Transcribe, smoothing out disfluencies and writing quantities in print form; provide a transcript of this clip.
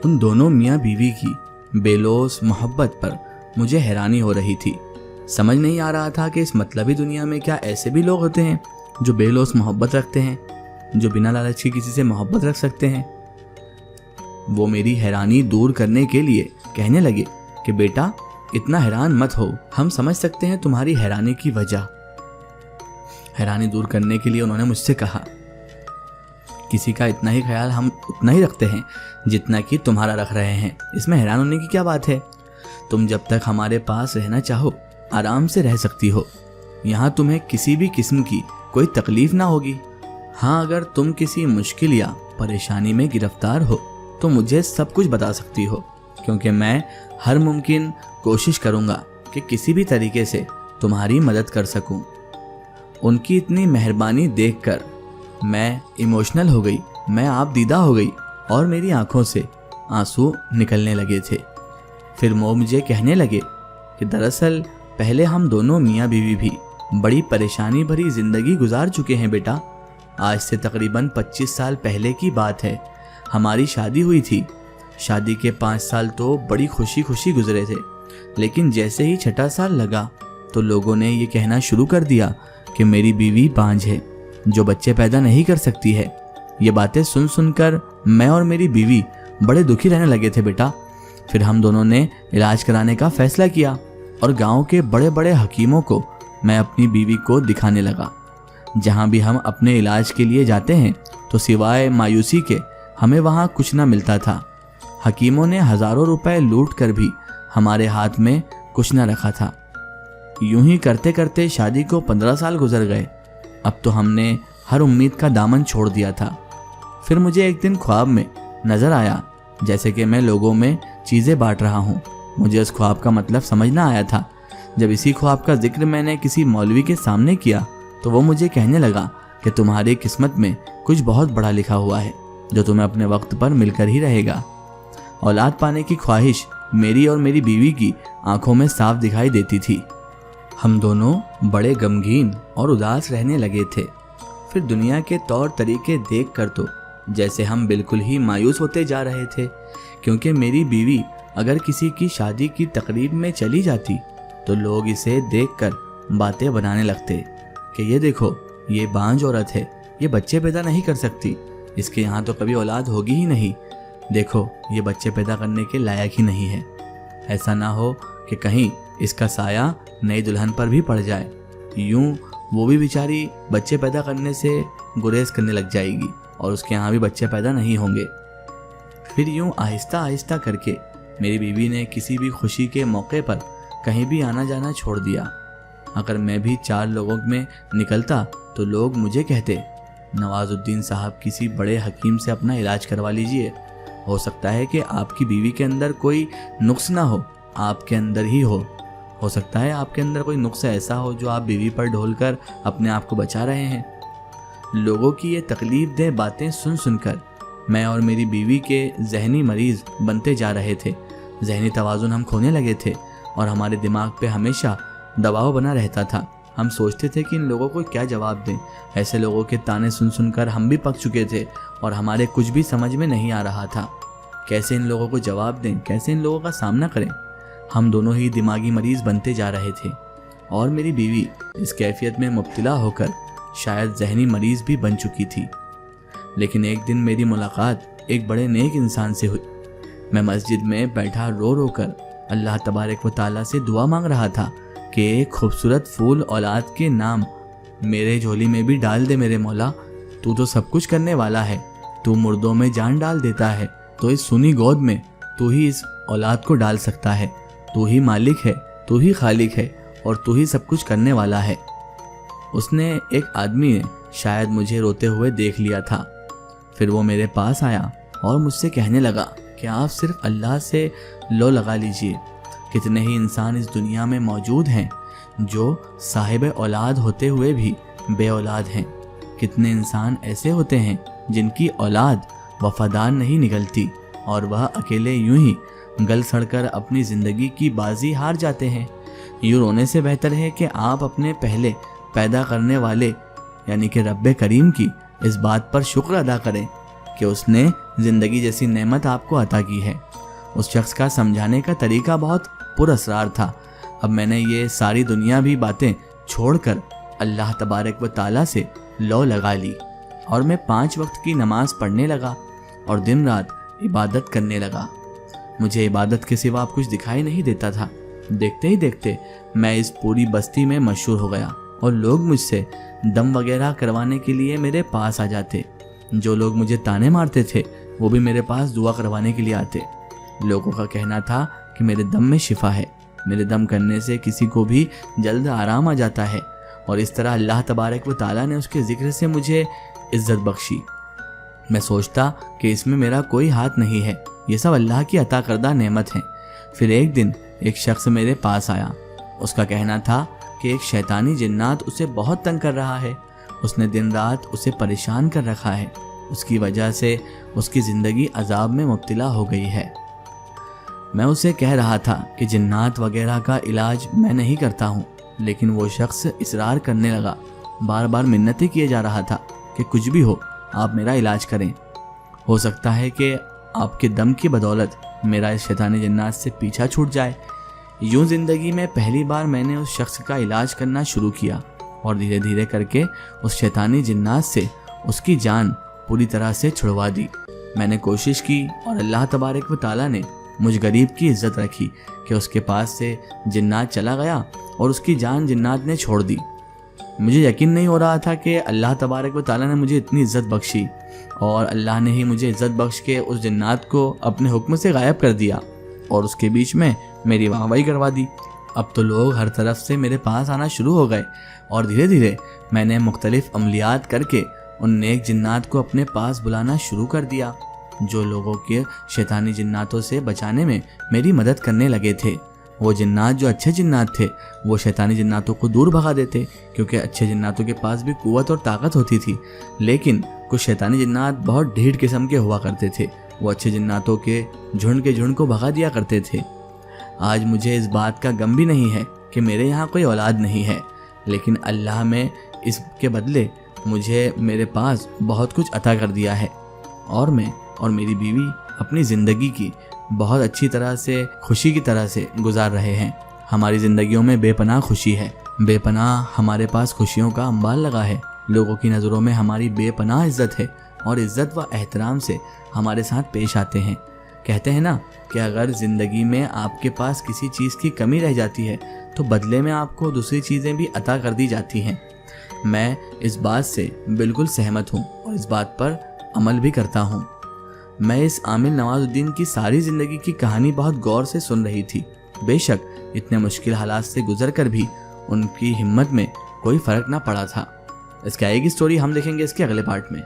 उन दोनों मियाँ बीवी की बेलौस मोहब्बत पर मुझे हैरानी हो रही थी। समझ नहीं आ रहा था कि इस मतलबी दुनिया में क्या ऐसे भी लोग होते हैं जो बेलौस मोहब्बत रखते हैं, जो बिना लालच के किसी से मोहब्बत रख सकते हैं। वो मेरी हैरानी दूर करने के लिए कहने लगे कि बेटा इतना हैरान मत हो, हम समझ सकते हैं तुम्हारी हैरानी की वजह। हैरानी दूर करने के लिए उन्होंने मुझसे कहा, किसी का इतना ही ख्याल हम उतना ही रखते हैं जितना कि तुम्हारा रख रहे हैं, इसमें हैरान होने की क्या बात है। तुम जब तक हमारे पास रहना चाहो आराम से रह सकती हो, यहाँ तुम्हें किसी भी किस्म की कोई तकलीफ ना होगी। हाँ, अगर तुम किसी मुश्किल या परेशानी में गिरफ्तार हो तो मुझे सब कुछ बता सकती हो, क्योंकि मैं हर मुमकिन कोशिश करूँगा कि किसी भी तरीके से तुम्हारी मदद कर सकूँ। उनकी इतनी मेहरबानी देखकर मैं इमोशनल हो गई, मैं आप दीदा हो गई और मेरी आंखों से आंसू निकलने लगे थे। फिर वो मुझे कहने लगे कि दरअसल पहले हम दोनों मियाँ बीवी भी बड़ी परेशानी भरी जिंदगी गुजार चुके हैं बेटा। आज से तकरीबन 25 साल पहले की बात है, हमारी शादी हुई थी। शादी के 5 साल तो बड़ी खुशी खुशी गुजरे थे, लेकिन जैसे ही 6ठा साल लगा तो लोगों ने ये कहना शुरू कर दिया कि मेरी बीवी बांझ है, जो बच्चे पैदा नहीं कर सकती है। ये बातें सुन सुनकर मैं और मेरी बीवी बड़े दुखी रहने लगे थे बेटा। फिर हम दोनों ने इलाज कराने का फैसला किया और गांव के बड़े बड़े हकीमों को मैं अपनी बीवी को दिखाने लगा। जहां भी हम अपने इलाज के लिए जाते हैं तो सिवाय मायूसी के हमें वहां कुछ ना मिलता था। हकीमों ने हजारों रुपए लूट कर भी हमारे हाथ में कुछ ना रखा था। यूं ही करते करते शादी को 15 साल गुजर गए। अब तो हमने हर उम्मीद का दामन छोड़ दिया था। फिर मुझे एक दिन ख्वाब में नजर आया जैसे कि मैं लोगों में चीज़ें बांट रहा हूँ। मुझे उस ख्वाब का मतलब समझ ना आया था। जब इसी ख्वाब का जिक्र मैंने किसी मौलवी के सामने किया तो वो मुझे कहने लगा कि तुम्हारी किस्मत में कुछ बहुत बड़ा लिखा हुआ है जो तुम्हें अपने वक्त पर मिलकर ही रहेगा। औलाद पाने की ख्वाहिश मेरी और मेरी बीवी की आंखों में साफ दिखाई देती थी। हम दोनों बड़े गमगीन और उदास रहने लगे थे। फिर दुनिया के तौर तरीके देख कर तो जैसे हम बिल्कुल ही मायूस होते जा रहे थे, क्योंकि मेरी बीवी अगर किसी की शादी की तकरीब में चली जाती तो लोग इसे देखकर बातें बनाने लगते कि ये देखो, ये बांझ औरत है, ये बच्चे पैदा नहीं कर सकती, इसके यहाँ तो कभी औलाद होगी ही नहीं। देखो, ये बच्चे पैदा करने के लायक ही नहीं है। ऐसा ना हो कि कहीं इसका साया नई दुल्हन पर भी पड़ जाए, यूं वो भी बेचारी बच्चे पैदा करने से गुरेज करने लग जाएगी और उसके यहाँ भी बच्चे पैदा नहीं होंगे। फिर यूं आहिस्ता आहिस्ता करके मेरी बीवी ने किसी भी खुशी के मौके पर कहीं भी आना जाना छोड़ दिया। अगर मैं भी 4 लोगों में निकलता तो लोग मुझे कहते, नवाजुद्दीन साहब किसी बड़े हकीम से अपना इलाज करवा लीजिए, हो सकता है कि आपकी बीवी के अंदर कोई नुक्स ना हो, आपके अंदर ही हो सकता है आपके अंदर कोई नुक्स ऐसा हो जो आप बीवी पर ढोलकर अपने आप को बचा रहे हैं। लोगों की ये तकलीफ दे बातें सुन सुनकर मैं और मेरी बीवी के जहनी मरीज बनते जा रहे थे। जहनी तवाज़ुन हम खोने लगे थे और हमारे दिमाग पे हमेशा दबाव बना रहता था। हम सोचते थे कि इन लोगों को क्या जवाब दें। ऐसे लोगों के ताने सुन सुनकर हम भी पक चुके थे और हमारे कुछ भी समझ में नहीं आ रहा था। कैसे इन लोगों को जवाब दें, कैसे इन लोगों का सामना करें। हम दोनों ही दिमागी मरीज बनते जा रहे थे और मेरी बीवी इस कैफियत में मुब्तला होकर शायद जहनी मरीज भी बन चुकी थी। लेकिन एक दिन मेरी मुलाकात एक बड़े नेक इंसान से हुई। मैं मस्जिद में बैठा रो रो कर अल्लाह तबारक व तआला से दुआ मांग रहा था कि एक खूबसूरत फूल औलाद के नाम मेरे झोली में भी डाल दे मेरे मौला। तू तो सब कुछ करने वाला है, तू मुर्दों में जान डाल देता है, तो इस सुनी गोद में तू ही इस औलाद को डाल सकता है। तू ही मालिक है, तू ही खालिक है और तू ही सब कुछ करने वाला है। उसने एक आदमी ने शायद मुझे रोते हुए देख लिया था। फिर वो मेरे पास आया और मुझसे कहने लगा कि आप सिर्फ अल्लाह से लो लगा लीजिए। कितने ही इंसान इस दुनिया में मौजूद हैं जो साहिब औलाद होते हुए भी बे औलाद हैं। कितने इंसान ऐसे होते हैं जिनकी औलाद वफादार नहीं निकलती और वह अकेले यूं ही गल सड़कर अपनी ज़िंदगी की बाजी हार जाते हैं। यूं रोने से बेहतर है कि आप अपने पहले पैदा करने वाले यानी कि रब्बे करीम की इस बात पर शुक्र अदा करें کہ اس نے زندگی جیسی نعمت آپ کو عطا کی ہے۔ اس شخص کا سمجھانے کا طریقہ بہت پر اسرار تھا۔ اب میں نے یہ ساری دنیا بھی باتیں چھوڑ کر اللہ تبارک و تعالیٰ سے لو لگا لی اور میں 5 وقت کی نماز پڑھنے لگا اور دن رات عبادت کرنے لگا۔ مجھے عبادت کے سوا کچھ دکھائی نہیں دیتا تھا۔ دیکھتے ہی دیکھتے میں اس پوری بستی میں مشہور ہو گیا اور لوگ مجھ سے دم وغیرہ کروانے کے لیے میرے پاس آ جاتے۔ جو لوگ مجھے تانے مارتے تھے وہ بھی میرے پاس دعا کروانے کے لیے آتے۔ لوگوں کا کہنا تھا کہ میرے دم میں شفا ہے، میرے دم کرنے سے کسی کو بھی جلد آرام آ جاتا ہے، اور اس طرح اللہ تبارک و تعالیٰ نے اس کے ذکر سے مجھے عزت بخشی۔ میں سوچتا کہ اس میں میرا کوئی ہاتھ نہیں ہے، یہ سب اللہ کی عطا کردہ نعمت ہیں۔ پھر ایک دن ایک شخص میرے پاس آیا۔ اس کا کہنا تھا کہ ایک شیطانی جنات اسے بہت تنگ کر رہا ہے، اس نے دن رات اسے پریشان کر رکھا ہے، اس کی وجہ سے اس کی زندگی عذاب میں مبتلا ہو گئی ہے۔ میں اسے کہہ رہا تھا کہ جنات وغیرہ کا علاج میں نہیں کرتا ہوں، لیکن وہ شخص اصرار کرنے لگا، بار بار منتیں کیے جا رہا تھا کہ کچھ بھی ہو آپ میرا علاج کریں، ہو سکتا ہے کہ آپ کے دم کی بدولت میرا اس شیطانی جنات سے پیچھا چھوٹ جائے۔ یوں زندگی میں پہلی بار میں نے اس شخص کا علاج کرنا شروع کیا اور دھیرے دھیرے کر کے اس شیطانی جنات سے اس کی جان پوری طرح سے چھڑوا دی۔ میں نے کوشش کی اور اللہ تبارک و تعالیٰ نے مجھ غریب کی عزت رکھی کہ اس کے پاس سے جنات چلا گیا اور اس کی جان جنات نے چھوڑ دی۔ مجھے یقین نہیں ہو رہا تھا کہ اللہ تبارک و تعالیٰ نے مجھے اتنی عزت بخشی، اور اللہ نے ہی مجھے عزت بخش کے اس جنات کو اپنے حکم سے غائب کر دیا اور اس کے بیچ میں میری واہواہی کروا دی۔ اب تو لوگ ہر طرف سے میرے پاس آنا شروع ہو گئے اور دھیرے دھیرے میں نے مختلف عملیات کر کے ان نیک جنات کو اپنے پاس بلانا شروع کر دیا، جو لوگوں کے شیطانی جناتوں سے بچانے میں میری مدد کرنے لگے تھے۔ وہ جنات جو اچھے جنات تھے وہ شیطانی جناتوں کو دور بھگا دیتے، کیونکہ اچھے جناتوں کے پاس بھی قوت اور طاقت ہوتی تھی، لیکن کچھ شیطانی جنات بہت ڈھیٹ قسم کے ہوا کرتے تھے، وہ اچھے جناتوں کے جھنڈ کو بھگا دیا کرتے تھے۔ آج مجھے اس بات کا غم بھی نہیں ہے کہ میرے یہاں کوئی اولاد نہیں ہے، لیکن اللہ میں اس کے بدلے مجھے میرے پاس بہت کچھ عطا کر دیا ہے، اور میں اور میری بیوی اپنی زندگی کی بہت اچھی طرح سے خوشی کی طرح سے گزار رہے ہیں۔ ہماری زندگیوں میں بے پناہ خوشی ہے، بے پناہ ہمارے پاس خوشیوں کا انبار لگا ہے، لوگوں کی نظروں میں ہماری بے پناہ عزت ہے اور عزت و احترام سے ہمارے ساتھ پیش آتے ہیں۔ کہتے ہیں نا کہ اگر زندگی میں آپ کے پاس کسی چیز کی کمی رہ جاتی ہے تو بدلے میں آپ کو دوسری چیزیں بھی عطا کر دی جاتی ہیں۔ میں اس بات سے بالکل سہمت ہوں اور اس بات پر عمل بھی کرتا ہوں۔ میں اس عامل نواز الدین کی ساری زندگی کی کہانی بہت غور سے سن رہی تھی۔ بے شک اتنے مشکل حالات سے گزر کر بھی ان کی ہمت میں کوئی فرق نہ پڑا تھا۔ اس کی آئے گی سٹوری ہم دیکھیں گے اس کے اگلے پارٹ میں۔